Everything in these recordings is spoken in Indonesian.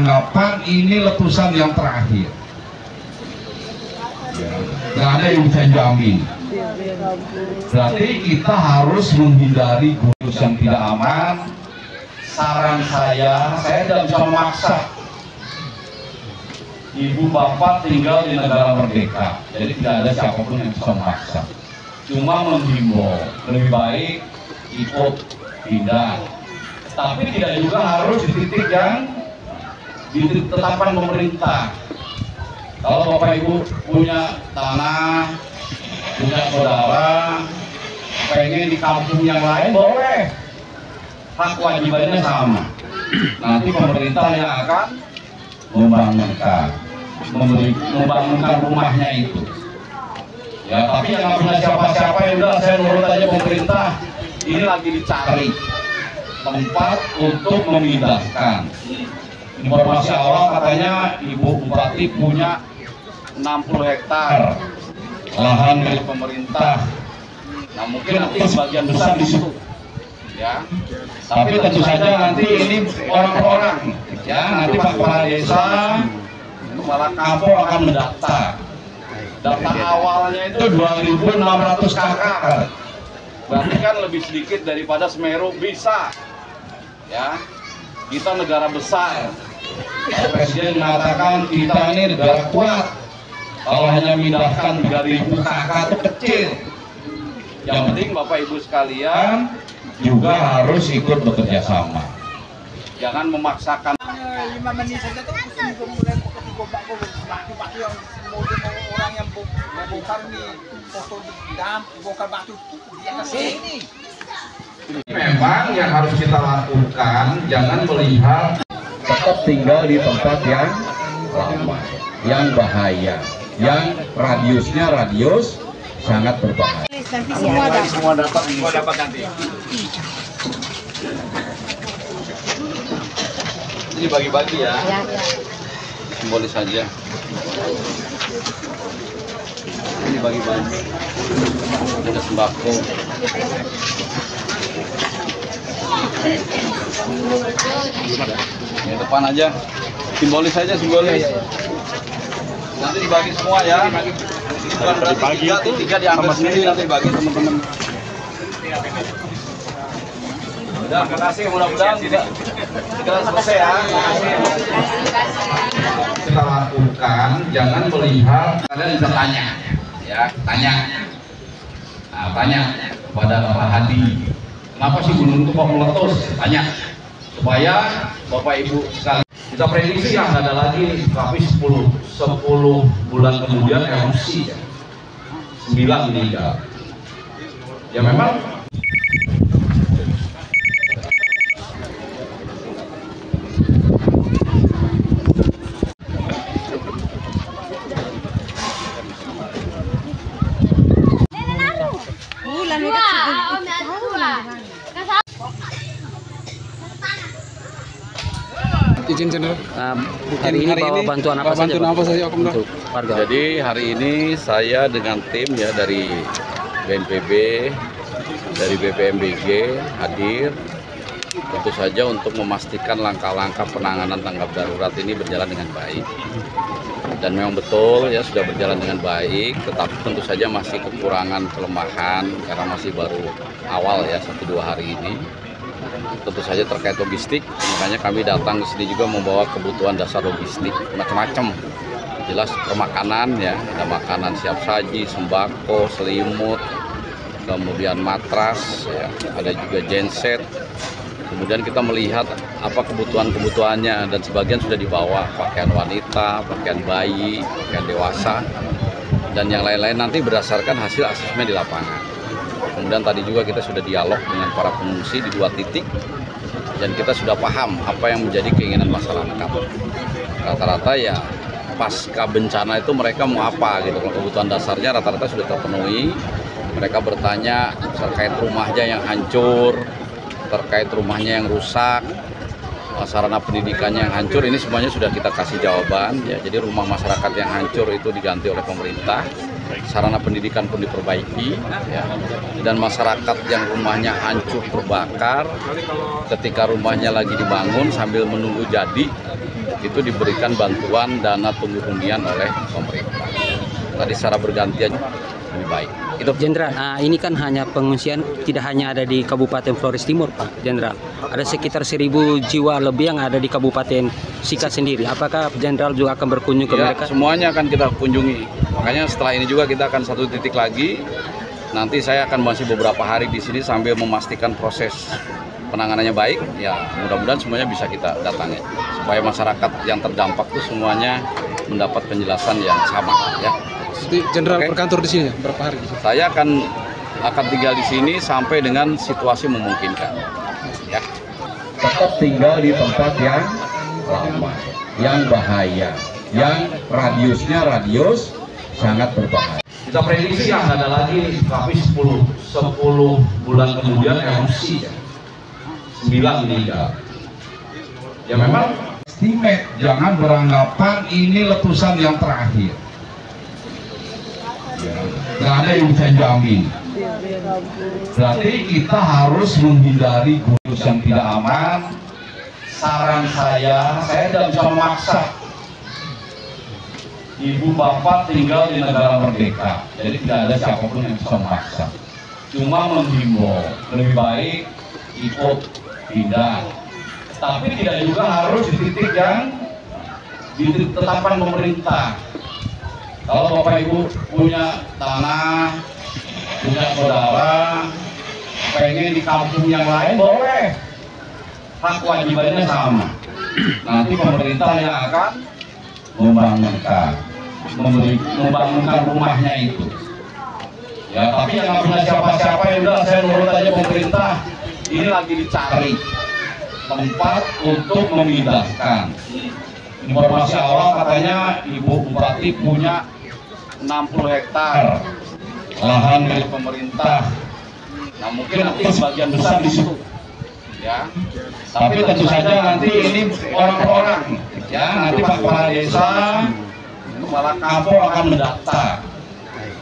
beranggapan ini letusan yang terakhir. Nggak ada yang bisa jamin. Berarti kita harus menghindari gunung yang tidak aman. Saran saya tidak bisa memaksa. Ibu bapak tinggal di negara merdeka, jadi tidak ada siapapun yang bisa memaksa. Cuma menghimbau, lebih baik ikut pindah. Tapi tidak juga harus di titik yang ditetapkan pemerintah. Kalau bapak ibu punya tanah, punya saudara, pengen di kampung yang lain boleh, hak wajibannya sama. Nanti pemerintah yang akan membangunkan rumahnya itu. Ya, tapi yang nggak punya siapa-siapa ya udah saya nurut aja pemerintah. Ini lagi dicari tempat untuk memindahkan. Informasi awal katanya Ibu Bupati punya 60 hektar lahan milik pemerintah. Nah mungkin nanti sebagian besar di situ, ya. Tapi tentu saja nanti ini orang per orang, ya. Nanti Pak Kepala Desa, Kepala Kampung akan mendaftar. Data awalnya itu 2.600 kakak. Berarti kan lebih sedikit daripada Semeru bisa, ya. Kita negara besar. Presiden mengatakan kita ini negara kuat. Kalau hanya memindahkan 3.000 kakak itu kecil. Yang penting Bapak Ibu sekalian juga harus ikut bekerja sama. Jangan memaksakan. 5 menit saja tuh mulai batu yang orang yang bongkar nih foto bongkar batu di atas sini. Memang yang harus kita lakukan, jangan melihat tetap tinggal di tempat yang lama, yang bahaya, yang radius sangat berbahaya. Nanti semua dapat nanti. Ini bagi-bagi ya. Ya. Simbolis saja. Ini bagi-bagi. Ada sembako. Belum ada. Yang depan aja. Simbolis saja, simbolis. Nanti dibagi semua ya. Bukan berarti tiga diambil sendiri, nanti dibagi teman-teman. Udah, terima kasih. Mudah-mudahan tidak selesai ya. Kita lakukan, jangan melihat. Kalian bisa tanya, ya, tanya. Nah, tanya kepada Bapak Hadi. Kenapa sih gunung itu kok meletus? Tanya. Supaya Bapak Ibu sekalian. Kita prediksi yang ada lagi, tapi 10 bulan kemudian erupsi ya. 9 meninggal. Ya memang izin channel. Hari ini bawa bantuan apa saja untuk warga? Jadi hari ini saya dengan tim ya dari BNPB, dari BPMBG hadir tentu saja untuk memastikan langkah-langkah penanganan tanggap darurat ini berjalan dengan baik. Dan memang betul ya sudah berjalan dengan baik, tetapi tentu saja masih kekurangan kelemahan karena masih baru awal ya 1-2 hari ini. Tentu saja terkait logistik, makanya kami datang ke sini juga membawa kebutuhan dasar logistik macam-macam. Jelas permakanan ya, ada makanan siap saji, sembako, selimut, kemudian matras, ya, ada juga genset. Kemudian kita melihat apa kebutuhan-kebutuhannya dan sebagian sudah dibawa, pakaian wanita, pakaian bayi, pakaian dewasa, dan yang lain-lain nanti berdasarkan hasil asesmen di lapangan. Kemudian tadi juga kita sudah dialog dengan para pengungsi di 2 titik dan kita sudah paham apa yang menjadi keinginan masyarakat. Rata-rata ya pasca bencana itu mereka mau apa gitu. Kalau kebutuhan dasarnya rata-rata sudah terpenuhi. Mereka bertanya terkait rumahnya yang hancur, terkait rumahnya yang rusak, sarana pendidikannya yang hancur, ini semuanya sudah kita kasih jawaban ya. Jadi rumah masyarakat yang hancur itu diganti oleh pemerintah, sarana pendidikan pun diperbaiki ya. Dan masyarakat yang rumahnya hancur terbakar ketika rumahnya lagi dibangun sambil menunggu jadi itu diberikan bantuan dana tumbuh hunian oleh pemerintah. Tadi secara bergantian lebih baik. Itu Jenderal, ini kan hanya pengungsian tidak hanya ada di Kabupaten Flores Timur, Pak Jenderal. Ada sekitar 1.000 jiwa lebih yang ada di Kabupaten Sika sendiri. Apakah Jenderal juga akan berkunjung ke mereka? Semuanya akan kita kunjungi. Makanya setelah ini juga kita akan satu titik lagi. Nanti saya akan masih beberapa hari di sini sambil memastikan proses penanganannya baik. Ya mudah-mudahan semuanya bisa kita datangi supaya masyarakat yang terdampak itu semuanya mendapat penjelasan yang sama. Ya. Jadi Jenderal berkantor di sini ya? Berapa hari? Saya akan tinggal di sini sampai dengan situasi memungkinkan. Ya. Tetap tinggal di tempat yang ramai, yang bahaya, yang radius sangat berbahaya. Kita prediksi akan ada lagi, tapi 10 bulan kemudian erupsi ya. 9 meninggal. Ya memang Estimate, jangan beranggapan ini letusan yang terakhir. Nggak ada yang bisa jamin. Berarti kita harus menghindari gunung yang tidak aman. Saran saya tidak bisa memaksa ibu bapak tinggal di negara merdeka. Jadi tidak ada siapapun yang bisa memaksa. Cuma menghimbau, lebih baik ikut pindah. Tapi tidak juga harus di titik yang ditetapkan pemerintah. Kalau Bapak Ibu punya tanah, punya saudara, pengen di kampung yang lain boleh. Hak wajibannya sama. Nanti pemerintah yang akan membangunkan rumahnya itu. Ya, tapi yang nggak punya siapa-siapa ya udah saya nurut aja pemerintah. Ini lagi dicari tempat untuk memindahkan. Informasi awal katanya Ibu Bupati punya 60 hektar lahan milik pemerintah. Nah mungkin nanti sebagian besar di situ, ya. Tapi tentu saja nanti ini orang per orang, ya. Nanti Pak Kepala Desa, Kepala Kampung akan mendaftar.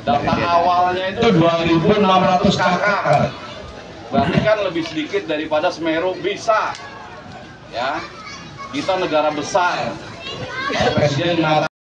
Data awalnya itu 2.600 kakak. Berarti kan lebih sedikit daripada Semeru bisa, ya. Kita negara besar. Presiden mengatakan